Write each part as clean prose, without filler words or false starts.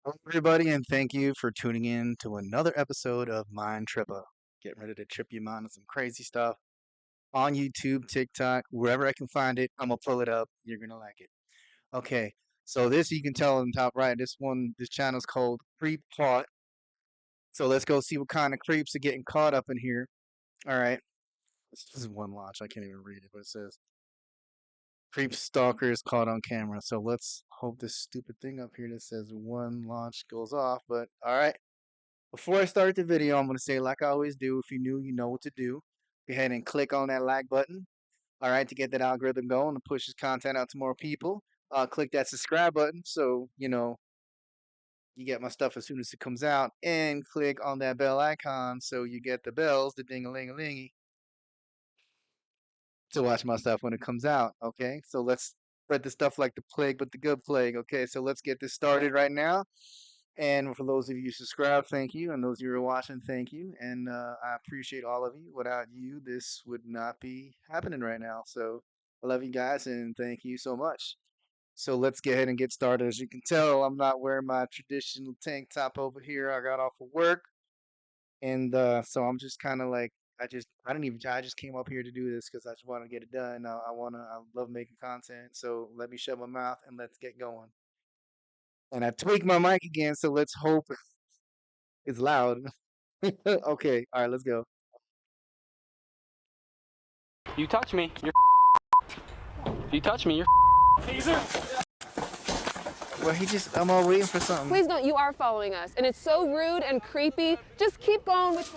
Hello, everybody, and thank you for tuning in to another episode of Mind Trippa. Getting ready to trip your mind on some crazy stuff on YouTube, TikTok, wherever I can find it. I'm gonna pull it up. You're gonna like it. Okay, so this you can tell on the top right. This channel's called CreepCaught. So let's go see what kind of creeps are getting caught up in here. All right, this is one launch. I can't even read it, but it says Creep Stalkers caught on camera. So let's hope this stupid thing up here that says one launch goes off. But all right. Before I start the video, I'm going to say, like I always do, if you're new, you know what to do. Go ahead and click on that like button, all right, to get that algorithm going and push this content out to more people. Click that subscribe button so, you get my stuff as soon as it comes out. And click on that bell icon so you get the bells, the ding-a-ling-a-lingy, to watch my stuff when it comes out, okay? So let's spread the stuff like the plague, but the good plague, okay? So let's get this started right now. And for those of you who subscribe, thank you. And those of you who are watching, thank you. And I appreciate all of you. Without you, this would not be happening right now. So I love you guys and thank you so much. So let's get ahead and get started. As you can tell, I'm not wearing my traditional tank top over here. I got off of work. And so I'm just kind of like, I just came up here to do this because I just want to get it done. I love making content. So let me shut my mouth and let's get going. And I tweaked my mic again, so let's hope it's loud. Okay, all right, let's go. You touch me, you're you touch me, you're Taser. Well, I'm all waiting for something. Please don't, you are following us, and it's so rude and creepy. Just keep going with.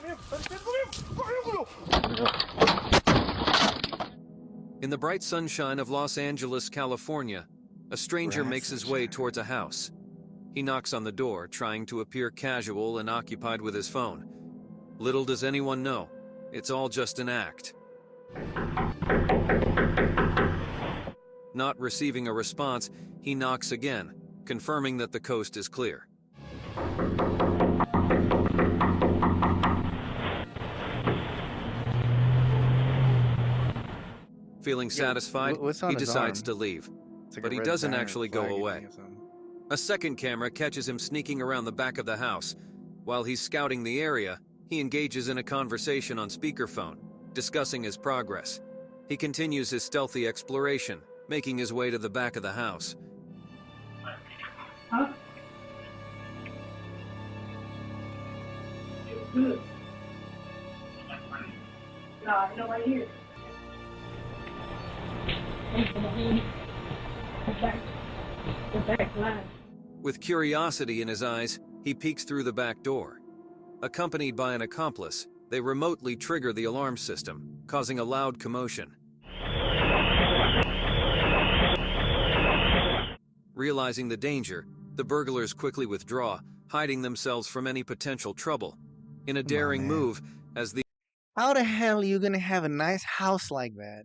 In the bright sunshine of Los Angeles, California, a stranger makes his way towards a house. He knocks on the door, trying to appear casual and occupied with his phone. Little does anyone know, it's all just an act. Not receiving a response, he knocks again, confirming that the coast is clear. Feeling satisfied, he decides to leave. But he doesn't actually go away. A second camera catches him sneaking around the back of the house. While he's scouting the area, he engages in a conversation on speakerphone, discussing his progress. He continues his stealthy exploration, making his way to the back of the house. Huh? Good. No, no, right here. The back line. With curiosity in his eyes, he peeks through the back door. Accompanied by an accomplice, they remotely trigger the alarm system, causing a loud commotion. Realizing the danger, the burglars quickly withdraw, hiding themselves from any potential trouble. In a daring move, as the How the hell are you gonna have a nice house like that?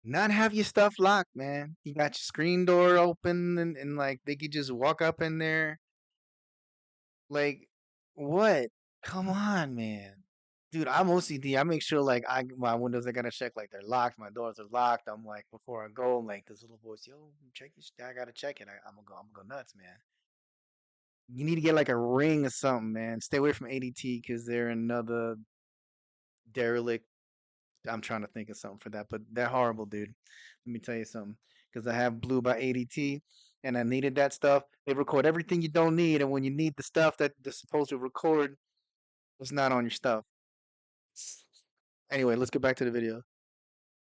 Not have your stuff locked, man. You got your screen door open and like they could just walk up in there. Like, what? Come on, man. Dude, I'm OCD. I make sure like my windows I gotta check like they're locked, my doors are locked. I'm like before I go, I'm like this little voice, yo, check this. I gotta check it. I'm gonna go nuts, man. You need to get like a ring or something, man. Stay away from ADT because they're another derelict. I'm trying to think of something for that, but they're horrible, dude. Let me tell you something. Because I have Blue by ADT, and I needed that stuff. They record everything you don't need, and when you need the stuff that they're supposed to record, it's not on your stuff. Anyway, let's get back to the video.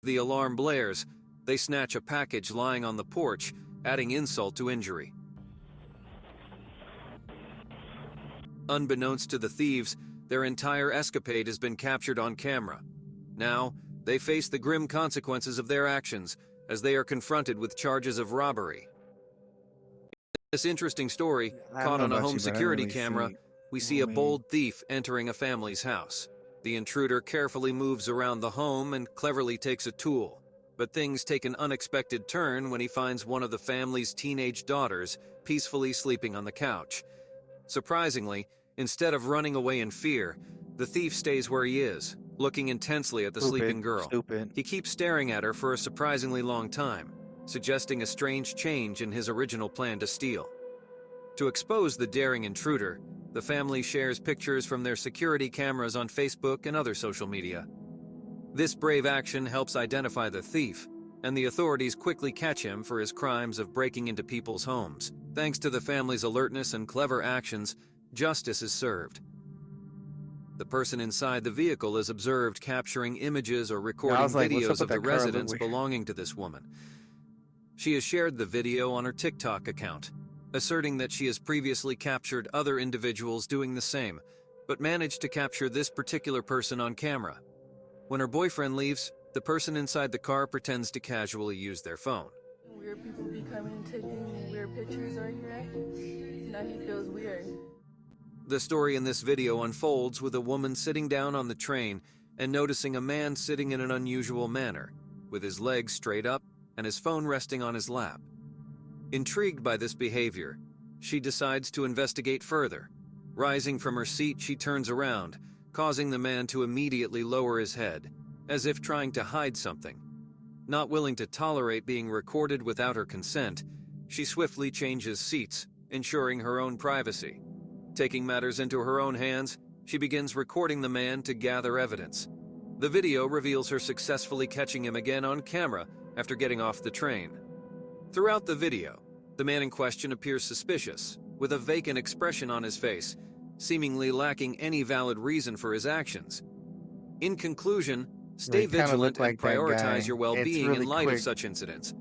The alarm blares. They snatch a package lying on the porch, adding insult to injury. Unbeknownst to the thieves, their entire escapade has been captured on camera. Now, they face the grim consequences of their actions as they are confronted with charges of robbery. In this interesting story, caught on a home security camera, we see a bold thief entering a family's house. The intruder carefully moves around the home and cleverly takes a tool. But things take an unexpected turn when he finds one of the family's teenage daughters peacefully sleeping on the couch. Surprisingly, instead of running away in fear, the thief stays where he is, looking intensely at the sleeping girl. He keeps staring at her for a surprisingly long time, suggesting a strange change in his original plan to steal. To expose the daring intruder, the family shares pictures from their security cameras on Facebook and other social media. This brave action helps identify the thief, and the authorities quickly catch him for his crimes of breaking into people's homes. Thanks to the family's alertness and clever actions, justice is served. The person inside the vehicle is observed capturing images or recording videos of the residents belonging to this woman. She has shared the video on her TikTok account, asserting that she has previously captured other individuals doing the same, but managed to capture this particular person on camera. When her boyfriend leaves, the person inside the car pretends to casually use their phone. Weird people be coming and taking weird pictures right here. Now he feels weird. The story in this video unfolds with a woman sitting down on the train and noticing a man sitting in an unusual manner, with his legs straight up and his phone resting on his lap. Intrigued by this behavior, she decides to investigate further. Rising from her seat, she turns around, causing the man to immediately lower his head, as if trying to hide something. Not willing to tolerate being recorded without her consent, she swiftly changes seats, ensuring her own privacy. Taking matters into her own hands, she begins recording the man to gather evidence. The video reveals her successfully catching him again on camera after getting off the train. Throughout the video, the man in question appears suspicious, with a vacant expression on his face, seemingly lacking any valid reason for his actions. In conclusion, stay vigilant and prioritize your well-being in light of such incidents.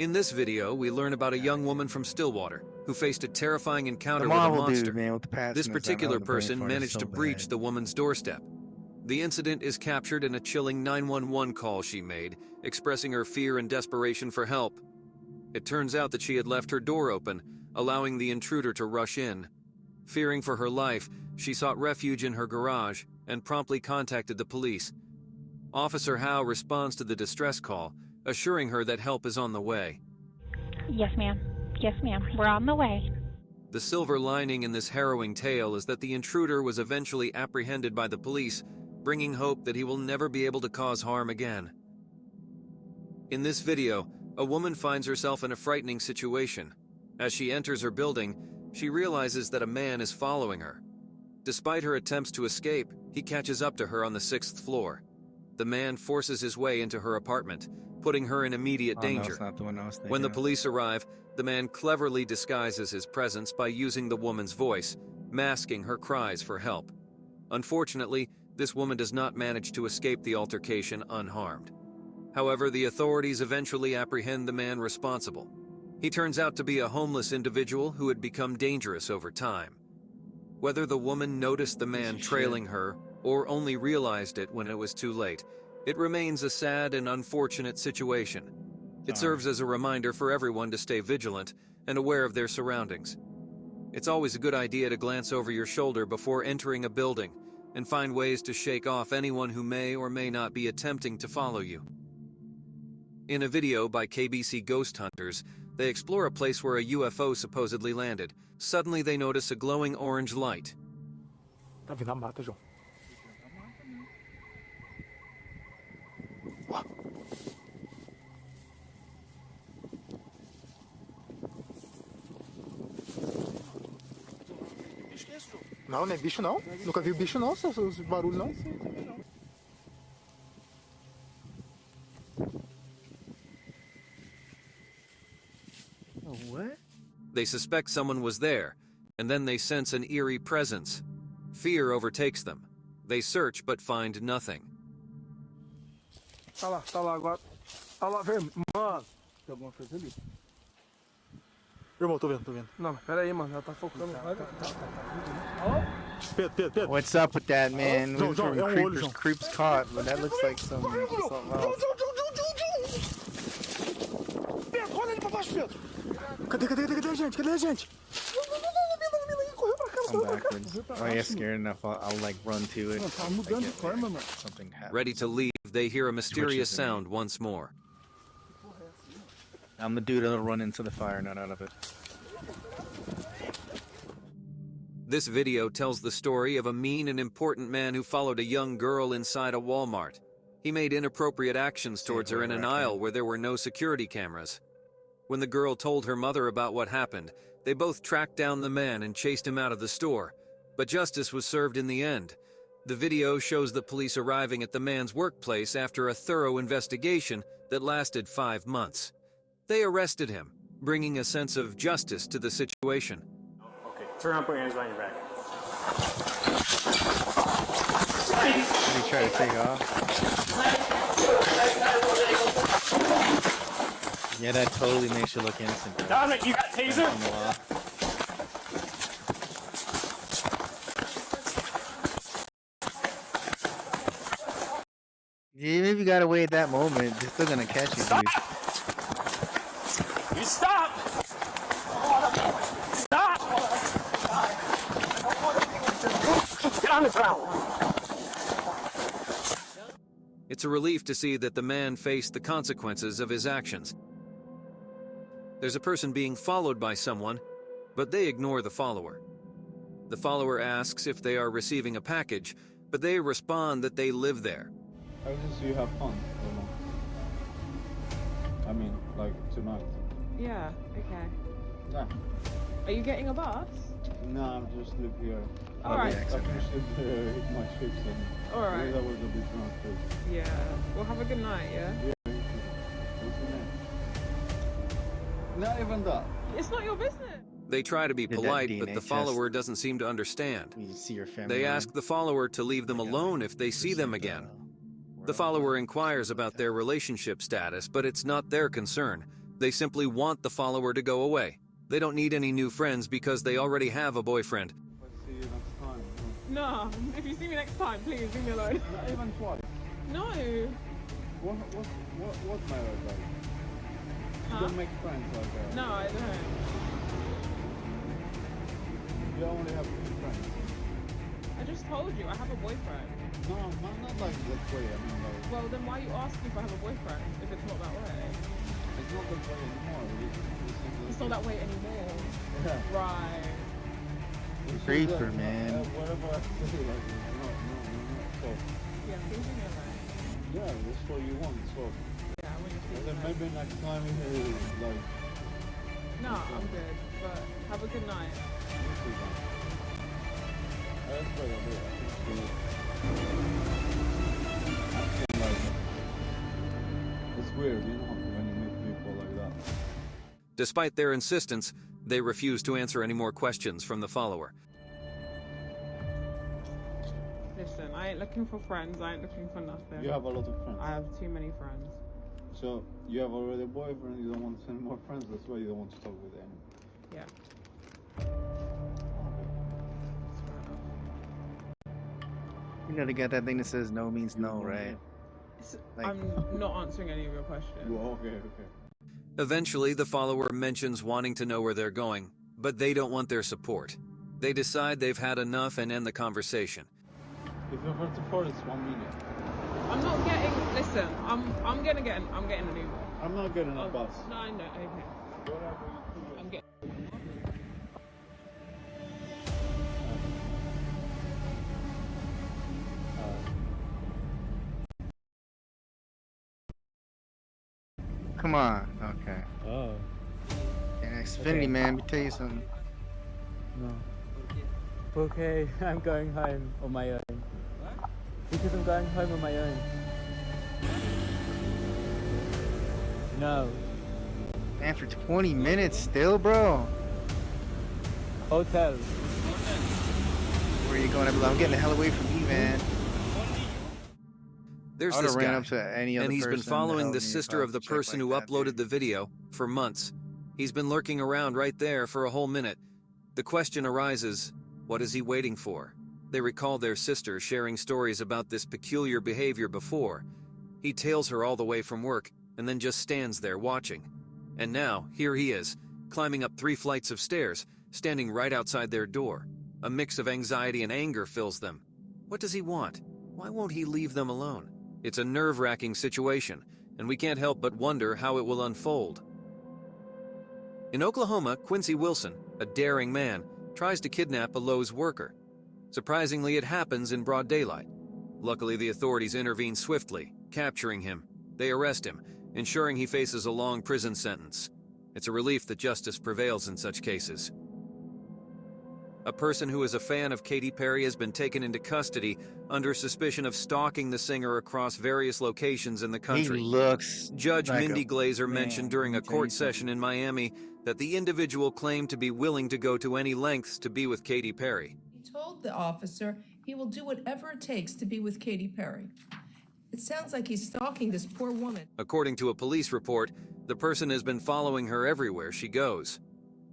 In this video, we learn about a young woman from Stillwater who faced a terrifying encounter with a monster. This particular person managed to breach the woman's doorstep. The incident is captured in a chilling 911 call she made, expressing her fear and desperation for help. It turns out that she had left her door open, allowing the intruder to rush in. Fearing for her life, she sought refuge in her garage and promptly contacted the police. Officer Howe responds to the distress call, assuring her that help is on the way. Yes, ma'am. Yes, ma'am. We're on the way. The silver lining in this harrowing tale is that the intruder was eventually apprehended by the police, bringing hope that he will never be able to cause harm again. In this video, a woman finds herself in a frightening situation. As she enters her building, she realizes that a man is following her. Despite her attempts to escape, he catches up to her on the 6th floor. The man forces his way into her apartment, putting her in immediate danger. When the police arrive, the man cleverly disguises his presence by using the woman's voice, masking her cries for help. Unfortunately, this woman does not manage to escape the altercation unharmed. However, the authorities eventually apprehend the man responsible. He turns out to be a homeless individual who had become dangerous over time. Whether the woman noticed the man trailing her or only realized it when it was too late, it remains a sad and unfortunate situation. It serves as a reminder for everyone to stay vigilant and aware of their surroundings. It's always a good idea to glance over your shoulder before entering a building and find ways to shake off anyone who may or may not be attempting to follow you. In a video by KBC Ghost Hunters, they explore a place where a UFO supposedly landed. Suddenly they notice a glowing orange light. Tá vindo a mata, João. Não, não é bicho não. Nunca vi bicho não, os barulhos não. What? They suspect someone was there, and then they sense an eerie presence. Fear overtakes them. They search but find nothing. Tá lá agora. Tá lá, velho. Mano, tem alguma coisa ali. Irmão, tô vendo. Não, pera aí, mano. Ela tá focando. Pedro. What's up with that, man? João, We from é olho, Creepers, João. CreepCaught, but that looks like something else. Pedro, olha ali pra baixo, Pedro. Cadê a gente? Cadê a gente? Correu pra cá, I'm backwards. Oh, yeah, scared enough. I'll like run to it. Mano, tá mudando de forma, mano. Something happens. Ready to leave, they hear a mysterious Switches in. sound once more. I'm the dude that'll run into the fire, not out of it. This video tells the story of a mean and important man who followed a young girl inside a Walmart. He made inappropriate actions towards her in an aisle where there were no security cameras. When the girl told her mother about what happened, they both tracked down the man and chased him out of the store. But justice was served in the end. The video shows the police arriving at the man's workplace after a thorough investigation that lasted 5 months. They arrested him, bringing a sense of justice to the situation. Okay, turn around, put your hands behind your back. Did he try to take off? Yeah, that totally makes you look innocent. Bro. Dominic, you got taser? Yeah, maybe you gotta wait that moment. They're still gonna catch you, dude. You stop! Stop! Get on the ground! It's a relief to see that the man faced the consequences of his actions. There's a person being followed by someone, but they ignore the follower. The follower asks if they are receiving a package, but they respond that they live there. I just so you have fun, I mean, like tonight. Yeah, okay. Nah. Are you getting a bus? Nah, I'm just live here. Alright. I finished hit my shifts and Alright. that was a bit drunk too. Yeah. Well, have a good night, yeah? Yeah, what's your name? Not even that. It's not your business. They try to be Did that polite, DNA but the test. follower doesn't seem to understand. You see your family. They ask the follower to leave them alone if they see them again. The follower inquires about their relationship status, but it's not their concern. They simply want the follower to go away. They don't need any new friends because they already have a boyfriend. I'll see you next time. No. If you see me next time, please leave me alone. Not even twice. No. What's marriage like? You Huh? don't make friends like that. No, I don't. You only have 2 friends. I just told you, I have a boyfriend. No, not like that way. I mean, like, Well, then why are you asking if I have a boyfriend if it's not that way? it's not that way anymore. It's not that way anymore. Yeah. Right. Creeper, man. Whatever I say, like, no. So, Yeah, please leave me alone. yeah, that's what you want. So, Yeah, I want you to and leave then me alone. maybe next time you like. No, I'm good. But have a good night. You see that. That's what I do. I think like, it's weird, you know, when you meet people like that. Despite their insistence, they refuse to answer any more questions from the follower. Listen, I ain't looking for friends. I ain't looking for nothing. You have a lot of friends. I have too many friends. So, you have already a boyfriend, you don't want to send more friends, that's why you don't want to talk with anyone. Yeah. You know they got that thing that says no means no, right? Like- I'm not answering any of your questions. Well, okay. Eventually, the follower mentions wanting to know where they're going, but they don't want their support. They decide they've had enough and end the conversation. If you're 34, it's 1 minute. I'm not getting. Listen, I'm getting an Uber. I'm not getting a bus. No, I know. Okay. Whatever you I'm getting. Come on. Okay. Oh. Yeah, Xfinity, man. Let me tell you something. No. Okay, I'm going home on my own. Because I'm going home on my own. No. Man, for 20 minutes still, bro. Hotel. Where are you going? I'm getting the hell away from you, man. There's I would've this ran guy, up to any other and he's been person following held the in your sister car of the check person like who that, uploaded dude. the video for months. He's been lurking around right there for a whole minute. The question arises, what is he waiting for? They recall their sister sharing stories about this peculiar behavior before. He tails her all the way from work and then just stands there watching. And now, here he is, climbing up 3 flights of stairs, standing right outside their door. A mix of anxiety and anger fills them. What does he want? Why won't he leave them alone? It's a nerve-wracking situation, and we can't help but wonder how it will unfold. In Oklahoma, Quincy Wilson, a daring man, tries to kidnap a Lowe's worker. Surprisingly, it happens in broad daylight. Luckily, the authorities intervene swiftly, capturing him. They arrest him, ensuring he faces a long prison sentence. It's a relief that justice prevails in such cases. A person who is a fan of Katy Perry has been taken into custody under suspicion of stalking the singer across various locations in the country. He looks Judge like Mindy a Glazer man, mentioned during let a me tell you court session in Miami that the individual claimed to be willing to go to any lengths to be with Katy Perry. He told the officer he will do whatever it takes to be with Katy Perry. It sounds like he's stalking this poor woman. According to a police report, the person has been following her everywhere she goes.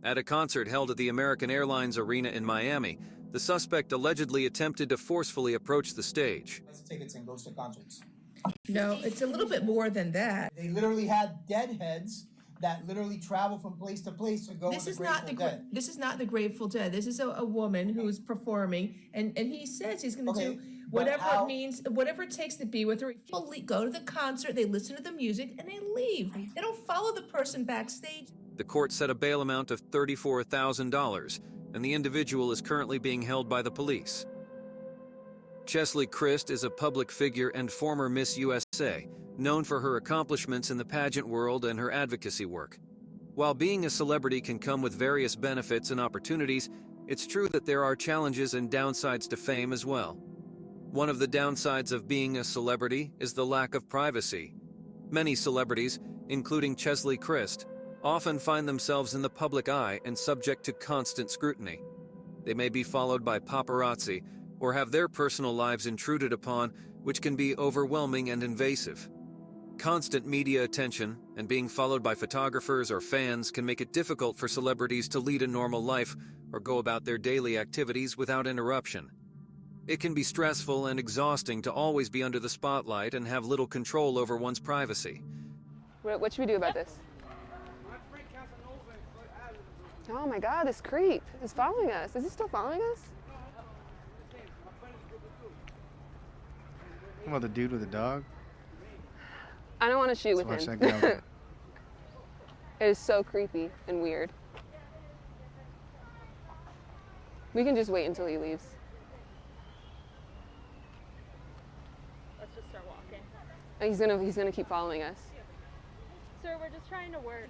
At a concert held at the American Airlines Arena in Miami, the suspect allegedly attempted to forcefully approach the stage. Tickets and goes to concerts. No, it's a little bit more than that. They literally had deadheads that literally travel from place to place to go This with is the not Grateful Dead. this is not the Grateful Dead. This is a woman who's performing, and he says he's going to do whatever it means, whatever it takes to be with her. People go to the concert, they listen to the music, and they leave. They don't follow the person backstage. The court set a bail amount of $34,000, and the individual is currently being held by the police. Chesley Christ is a public figure and former Miss USA, known for her accomplishments in the pageant world and her advocacy work. While being a celebrity can come with various benefits and opportunities, it's true that there are challenges and downsides to fame as well. One of the downsides of being a celebrity is the lack of privacy. Many celebrities, including Chesley Christ, often find themselves in the public eye and subject to constant scrutiny. They may be followed by paparazzi or have their personal lives intruded upon, which can be overwhelming and invasive. Constant media attention and being followed by photographers or fans can make it difficult for celebrities to lead a normal life or go about their daily activities without interruption. It can be stressful and exhausting to always be under the spotlight and have little control over one's privacy. What should we do about this? Oh my God, this creep is following us. Is he still following us? What about the dude with the dog? I don't want to shoot with Let's him. watch that guy. It is so creepy and weird. We can just wait until he leaves. Let's just start walking. He's gonna keep following us. Sir, we're just trying to work.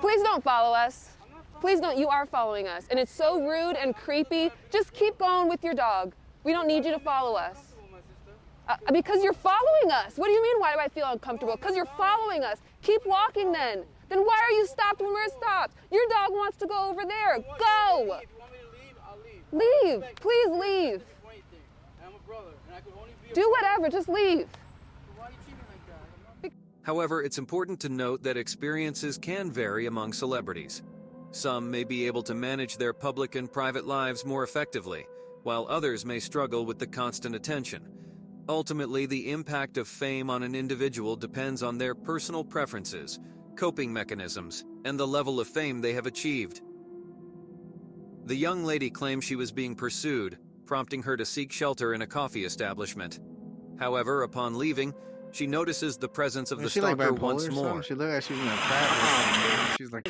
Please don't follow us. Please don't. You are following us, and it's so rude and creepy. Just keep going with your dog. We don't need you to follow us. Because you're following us. What do you mean, why do I feel uncomfortable? Because you're following us. Keep walking then. Then why are you stopped when we're stopped? Your dog wants to go over there. Go. Leave. Please leave. Do whatever. Just leave. However, it's important to note that experiences can vary among celebrities. Some may be able to manage their public and private lives more effectively, while others may struggle with the constant attention. Ultimately, the impact of fame on an individual depends on their personal preferences, coping mechanisms, and the level of fame they have achieved. The young lady claims she was being pursued, prompting her to seek shelter in a coffee establishment. However, upon leaving, she notices the presence of the stalker once more. She looked like she was in a trap. She's like,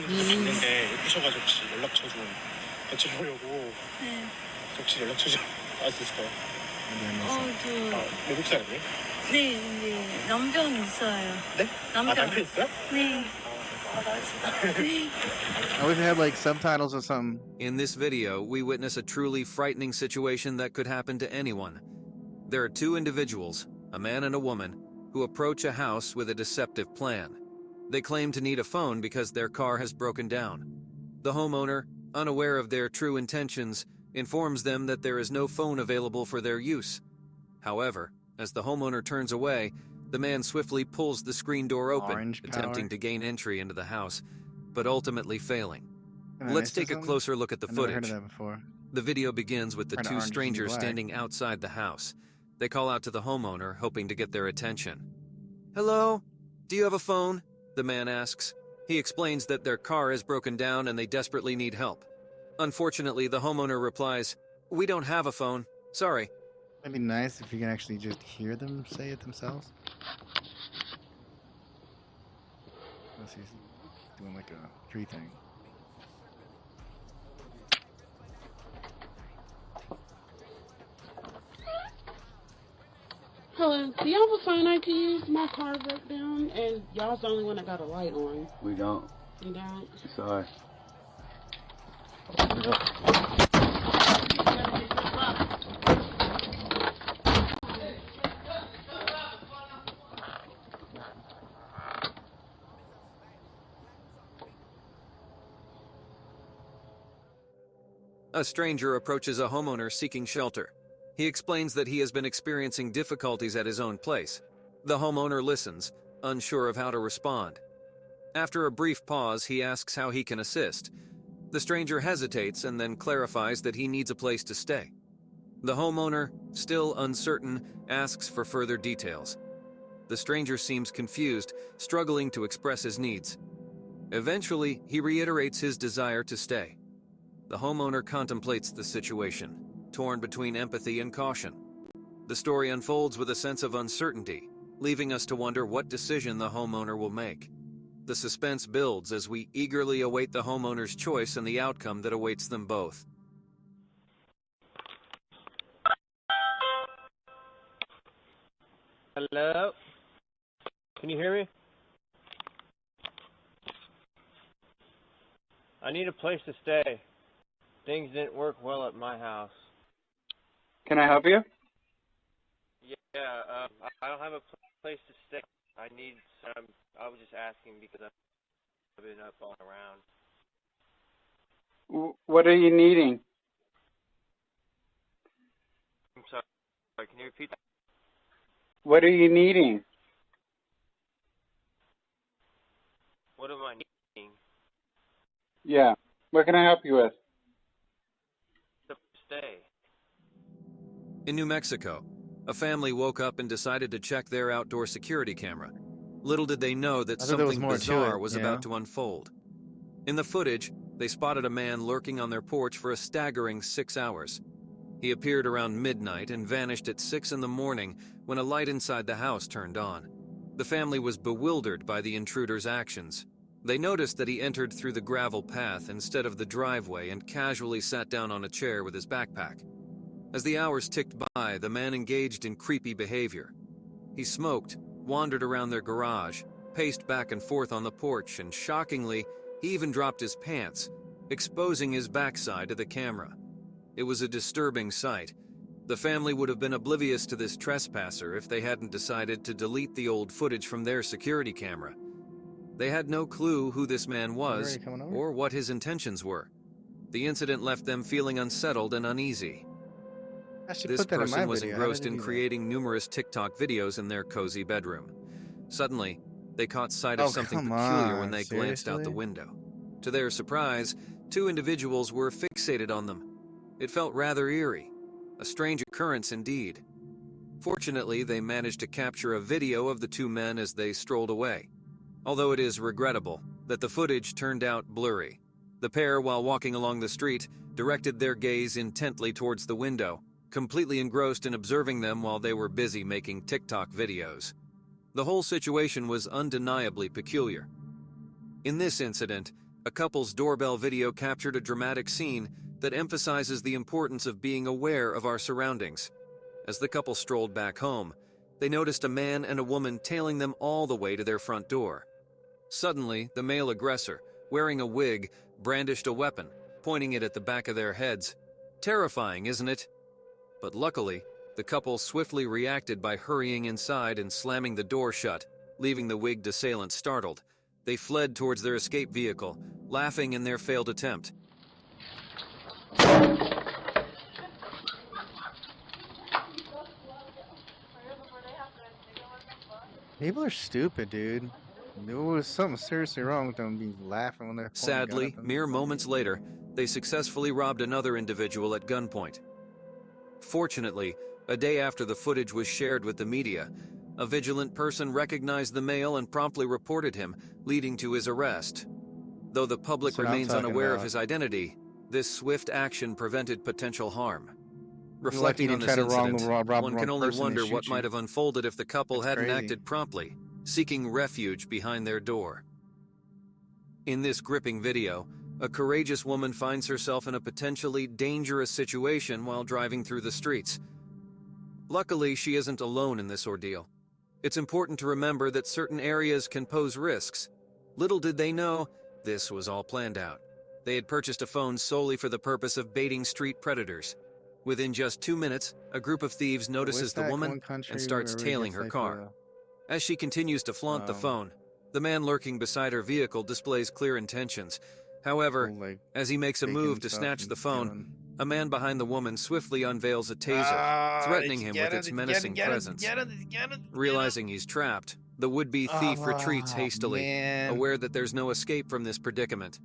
외국 사람이에요? 네, 네. 남편 있어요. 네? 남편 있어요? 네. I wish they had like subtitles or something. In this video, we witness a truly frightening situation that could happen to anyone. There are two individuals, a man and a woman, who approach a house with a deceptive plan. They claim to need a phone because their car has broken down. The homeowner, unaware of their true intentions, informs them that there is no phone available for their use. However, as the homeowner turns away, the man swiftly pulls the screen door open, attempting to gain entry into the house, but ultimately failing. Let's take a closer look at the footage. The video begins with the two strangers standing outside the house. They call out to the homeowner, hoping to get their attention. "Hello? Do you have a phone?" the man asks. He explains that their car is broken down and they desperately need help. Unfortunately, the homeowner replies, "We don't have a phone. Sorry." It'd be nice if you can actually just hear them say it themselves. Unless he's doing like a tree thing. Hello, do y'all have a phone I can use? My car broke down and y'all's the only one that got a light on. We don't. You don't? Sorry. A stranger approaches a homeowner seeking shelter. He explains that he has been experiencing difficulties at his own place. The homeowner listens, unsure of how to respond. After a brief pause, he asks how he can assist. The stranger hesitates and then clarifies that he needs a place to stay. The homeowner, still uncertain, asks for further details. The stranger seems confused, struggling to express his needs. Eventually, he reiterates his desire to stay. The homeowner contemplates the situation, torn between empathy and caution. The story unfolds with a sense of uncertainty, leaving us to wonder what decision the homeowner will make. The suspense builds as we eagerly await the homeowner's choice and the outcome that awaits them both. Hello? Can you hear me? I need a place to stay. Things didn't work well at my house. Can I help you? Yeah, I don't have a place to stay. I was just asking because I've been up all around. What are you needing? I'm sorry, can you repeat that? What are you needing? What am I needing? Yeah. What can I help you with? To stay. In New Mexico, a family woke up and decided to check their outdoor security camera. Little did they know that something bizarre was about to unfold. In the footage, they spotted a man lurking on their porch for a staggering 6 hours. He appeared around midnight and vanished at 6 in the morning when a light inside the house turned on. The family was bewildered by the intruder's actions. They noticed that he entered through the gravel path instead of the driveway and casually sat down on a chair with his backpack. As the hours ticked by, the man engaged in creepy behavior. He smoked, wandered around their garage, paced back and forth on the porch, and shockingly, he even dropped his pants, exposing his backside to the camera. It was a disturbing sight. The family would have been oblivious to this trespasser if they hadn't decided to delete the old footage from their security camera. They had no clue who this man was or what his intentions were. The incident left them feeling unsettled and uneasy. This person was engrossed in creating numerous TikTok videos in their cozy bedroom. Suddenly, they caught sight of something peculiar when they glanced out the window. To their surprise, 2 individuals were fixated on them. It felt rather eerie, a strange occurrence indeed. Fortunately, they managed to capture a video of the 2 men as they strolled away. Although it is regrettable that the footage turned out blurry. The pair, while walking along the street, directed their gaze intently towards the window, completely engrossed in observing them while they were busy making TikTok videos. The whole situation was undeniably peculiar. In this incident, a couple's doorbell video captured a dramatic scene that emphasizes the importance of being aware of our surroundings. As the couple strolled back home, they noticed a man and a woman tailing them all the way to their front door. Suddenly, the male aggressor, wearing a wig, brandished a weapon, pointing it at the back of their heads. Terrifying, isn't it? But luckily, the couple swiftly reacted by hurrying inside and slamming the door shut, leaving the wigged assailant startled. They fled towards their escape vehicle, laughing in their failed attempt. People are stupid, dude. There was something seriously wrong with them being laughing when they're Sadly, mere moments later, they successfully robbed another individual at gunpoint. Fortunately, a day after the footage was shared with the media, a vigilant person recognized the male and promptly reported him, leading to his arrest. Though the public remains unaware of his identity, this swift action prevented potential harm. Reflecting on this incident, one can only wonder what might have unfolded if the couple hadn't acted promptly, seeking refuge behind their door. In this gripping video, a courageous woman finds herself in a potentially dangerous situation while driving through the streets. Luckily, she isn't alone in this ordeal. It's important to remember that certain areas can pose risks. Little did they know, This was all planned out. They had purchased a phone solely for the purpose of baiting street predators. Within just 2 minutes, a group of thieves notices the woman and starts tailing her car. As she continues to flaunt the phone, the man lurking beside her vehicle displays clear intentions. However, as he makes a move to snatch the phone, a man behind the woman swiftly unveils a taser, threatening him with its menacing presence. Realizing he's trapped, the would-be thief retreats hastily, aware that there's no escape from this predicament.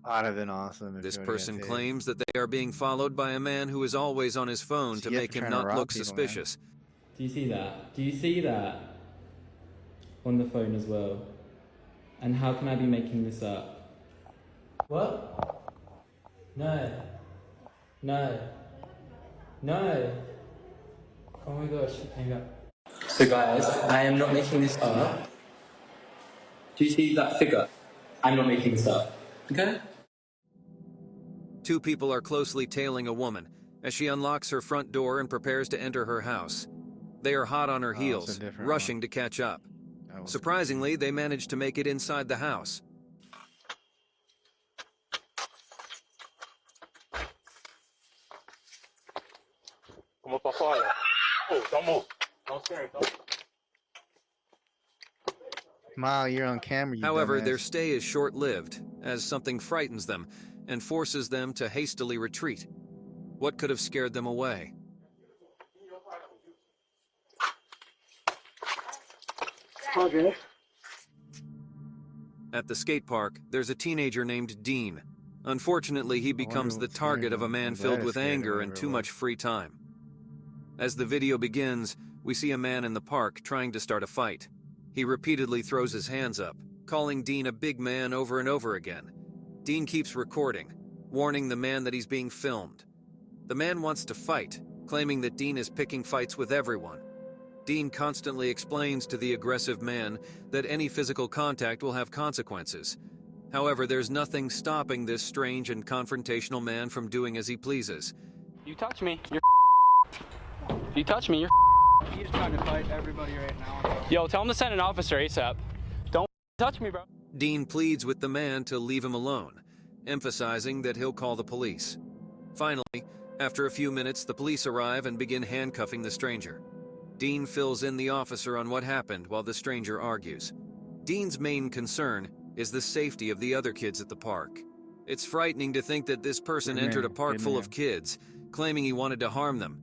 That'd have been awesome. This person claims that they are being followed by a man who is always on his phone to make him not look suspicious. Do you see that? Do you see that? On the phone as well. And how can I be making this up? What? No. No. No. Oh my gosh, hang up. So guys, I am not making this up. Do you see that figure? I'm not making this up. Okay? 2 people are closely tailing a woman as she unlocks her front door and prepares to enter her house. They are hot on her heels, rushing to catch up. Surprisingly, they manage to make it inside the house. Ma, you're on camera, you However, dumbass. their stay is short-lived, as something frightens them and forces them to hastily retreat. What could have scared them away? Okay. At the skate park, there's a teenager named Dean. Unfortunately, he becomes the target of a man filled with anger and too much free time. As the video begins, we see a man in the park trying to start a fight. He repeatedly throws his hands up, calling Dean a big man over and over again. Dean keeps recording, warning the man that he's being filmed. The man wants to fight, claiming that Dean is picking fights with everyone. Dean constantly explains to the aggressive man that any physical contact will have consequences. However, there's nothing stopping this strange and confrontational man from doing as he pleases. You touch me, you're If you touch me, you're He's trying to fight everybody right now. Yo, tell him to send an officer ASAP. Don't touch me, bro. Dean pleads with the man to leave him alone, emphasizing that he'll call the police. Finally, after a few minutes, the police arrive and begin handcuffing the stranger. Dean fills in the officer on what happened while the stranger argues. Dean's main concern is the safety of the other kids at the park. It's frightening to think that this person entered a park full of kids, claiming he wanted to harm them.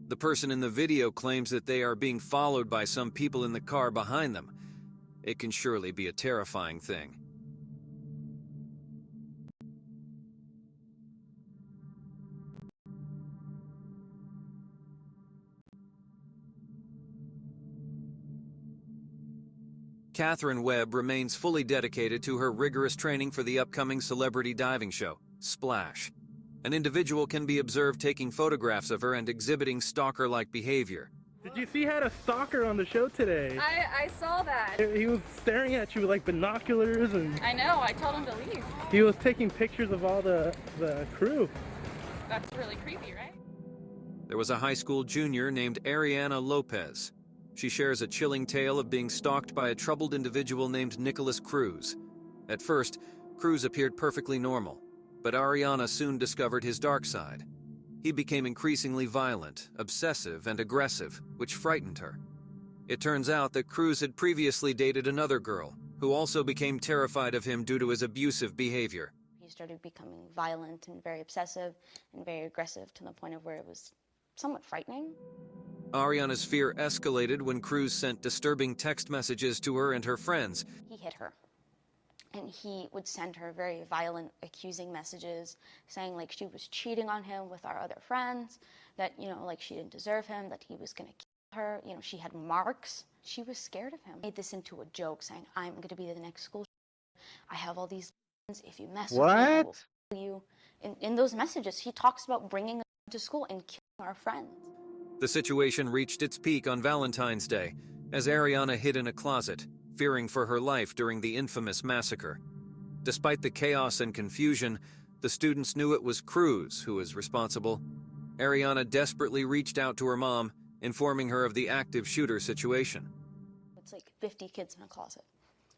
The person in the video claims that they are being followed by some people in the car behind them. It can surely be a terrifying thing. Catherine Webb remains fully dedicated to her rigorous training for the upcoming celebrity diving show, Splash. An individual can be observed taking photographs of her and exhibiting stalker-like behavior. Did you see he had a stalker on the show today? I saw that. He was staring at you with like binoculars and... I know, I told him to leave. He was taking pictures of all the crew. That's really creepy, right? There was a high school junior named Ariana Lopez. She shares a chilling tale of being stalked by a troubled individual named Nicholas Cruz. At first, Cruz appeared perfectly normal, but Ariana soon discovered his dark side. He became increasingly violent, obsessive, and aggressive, which frightened her. It turns out that Cruz had previously dated another girl, who also became terrified of him due to his abusive behavior. He started becoming violent and very obsessive and very aggressive to the point of where it was somewhat frightening. Ariana's fear escalated when Cruz sent disturbing text messages to her and her friends. He hit her. And he would send her very violent, accusing messages, saying like she was cheating on him with our other friends, that, you know, like she didn't deserve him, that he was gonna kill her, you know, she had marks. She was scared of him. Made this into a joke, saying, I'm gonna be the next school. I have all these friends. If you mess with me, I will kill you. In those messages, he talks about bringing us to school and killing our friends. The situation reached its peak on Valentine's Day, as Ariana hid in a closet, fearing for her life during the infamous massacre. Despite the chaos and confusion, the students knew it was Cruz who was responsible. Ariana desperately reached out to her mom, informing her of the active shooter situation. It's like 50 kids in a closet,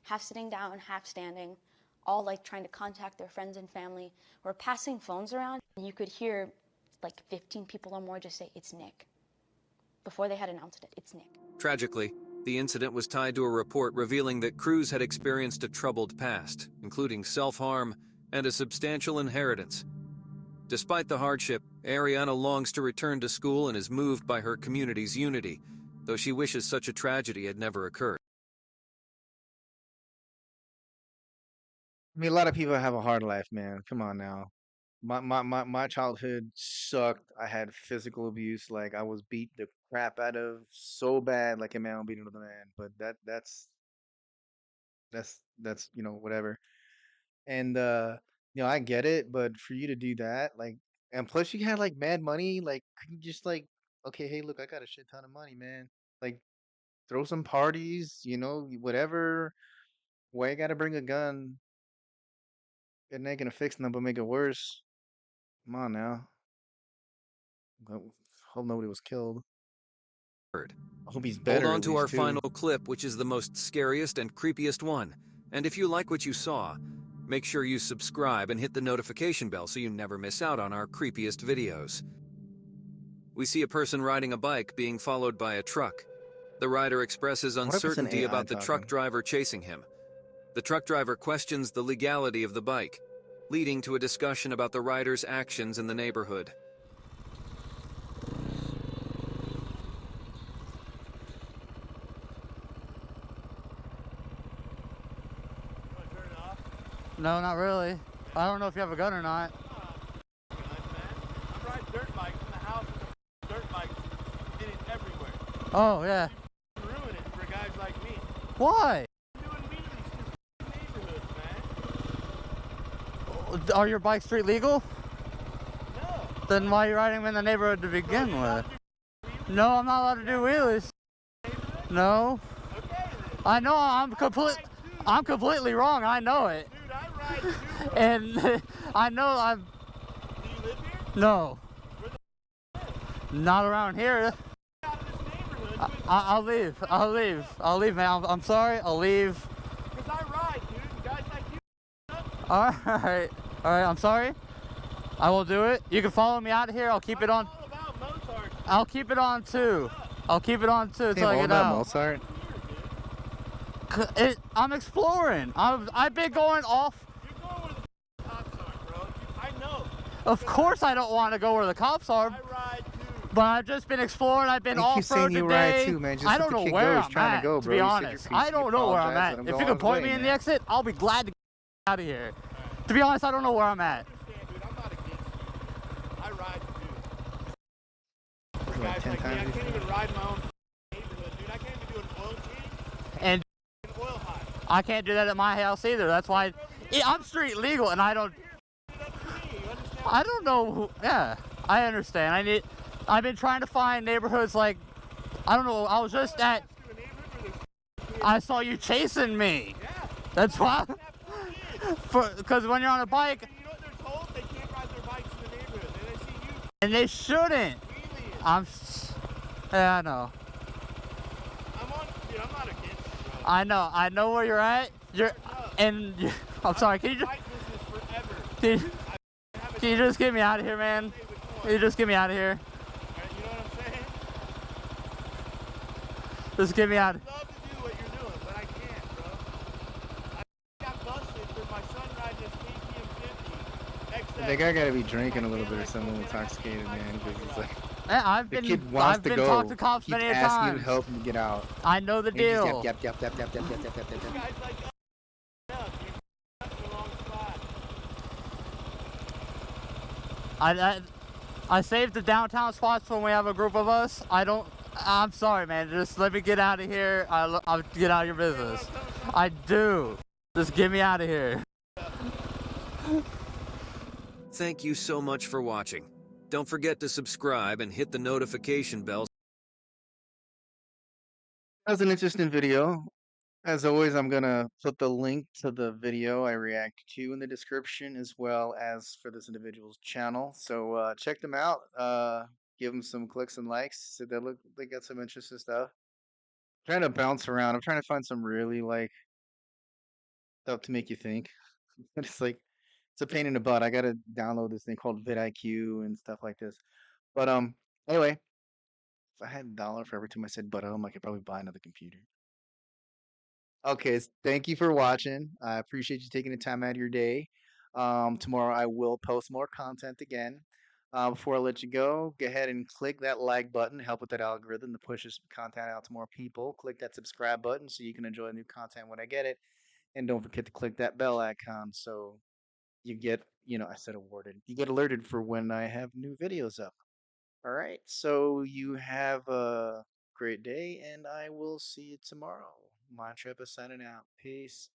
half sitting down, half standing, all like trying to contact their friends and family, were passing phones around, and you could hear like 15 people or more just say, "It's Nick," before they had announced it. It's Nick. Tragically, the incident was tied to a report revealing that Cruz had experienced a troubled past, including self-harm and a substantial inheritance. Despite the hardship, Ariana longs to return to school and is moved by her community's unity, though she wishes such a tragedy had never occurred. I mean, a lot of people have a hard life, man. Come on now. My childhood sucked. I had physical abuse. Like I was beat the crap out of so bad, like a man will beat another man. But that's whatever. And I get it, but for you to do that, like, and plus you had like mad money, like, couldn't you just like, okay, hey, look, I got a shit ton of money, man. Like, throw some parties, whatever. Why you gotta bring a gun? It ain't gonna fix nothing but make it worse. Come on now. Hope nobody was killed. I hope he's Hold better on at to our least too. final clip, which is the most scariest and creepiest one. And if you like what you saw, make sure you subscribe and hit the notification bell so you never miss out on our creepiest videos. We see a person riding a bike being followed by a truck. The rider expresses What if it's an uncertainty AI about the truck talking? driver chasing him. The truck driver questions the legality of the bike, leading to a discussion about the rider's actions in the neighborhood. No, not really. I don't know if you have a gun or not. I'm riding dirt bikes in the house with a dirt bike getting everywhere. Oh, yeah. You ruin it for guys like me. Why? Doing me in these neighborhoods, man. Are your bikes street legal? No. Then why are you riding them in the neighborhood to begin with? No, I'm not allowed to do wheelies. No. Okay, I know I'm completely wrong. I know it. dude, I ride too, bro. And I know I'm. Do you live here? No. Where the Not around here. out of this neighborhood? I'll leave. I'll leave. I'll leave, man. I'm sorry. I'll leave. Because I ride, dude. Guys like you. All right. All right. I'm sorry. I will do it. You can follow me out of here. I'll keep it on. All about Mozart. I'll keep it on too. I'll keep it on too until I All get about out. Mozart. I'm exploring. I've been going off. You're going where the cops are, bro. I know. Of course I don't want to go where the cops are. I ride too. But I've just been exploring. I've been You keep saying off-road you today. ride too, man. Just I let don't the know kid where go. He's I'm trying at, to go, to bro. be You said honest. you're I don't know where I'm apologize, at. let him If go you on can his point way, me in the man. exit, I'll be glad to get out of here. To be honest, I don't know where I'm at. Dude, I'm not against you. I ride too. This For is like guys 10 like me, I times can't even ride my own neighborhood, dude. I can't even do an oil change And and oil high. I can't do that at my house either. That's why I'm street legal, and I don't. I don't know. Yeah, I understand. I've been trying to find neighborhoods like. I don't know. I was just at. I saw you chasing me. That's why. Because when you're on a bike. You know what they're told? They can't ride their bikes in the neighborhood. Then they see you. And they shouldn't. Yeah, I know. I'm not against you, bro. I know where you're at. I'm sorry. Can you just get me out of here, man? Can you just get me out of here? You know what I'm saying? Just get me out. I'd love to do what you're doing, but I can't, bro. I got busted for my son riding his KTM 50 XL. That guy got to be drinking a little bit or something intoxicated, man. Because he's like, I've the been kid wants I've to been go. talked to cops Keeps many a asking you times. to help him get out. I know the And he just deal. Yep. Guys like that, yeah, dude. That's the wrong spot. I saved the downtown spots when we have a group of us. I'm sorry, man. Just let me get out of here. I'll get out of your business. I do. Just get me out of here. Thank you so much for watching. Don't forget to subscribe and hit the notification bell. That was an interesting video. As always, I'm going to put the link to the video I react to in the description, as well as for this individual's channel. So check them out. Give them some clicks and likes. So they got some interesting stuff. I'm trying to bounce around. I'm trying to find some really like stuff to make you think. It's like it's a pain in the butt. I gotta download this thing called vidIQ and stuff like this. But anyway, if I had $1 for every time I said but I could probably buy another computer. Okay, thank you for watching. I appreciate you taking the time out of your day. Tomorrow I will post more content again. Before I let you go ahead and click that like button, help with that algorithm to push this content out to more people. Click that subscribe button so you can enjoy new content when I get it. And don't forget to click that bell icon so you get, I said awarded. You get alerted for when I have new videos up. All right. So you have a great day, and I will see you tomorrow. My trip is signing out. Peace.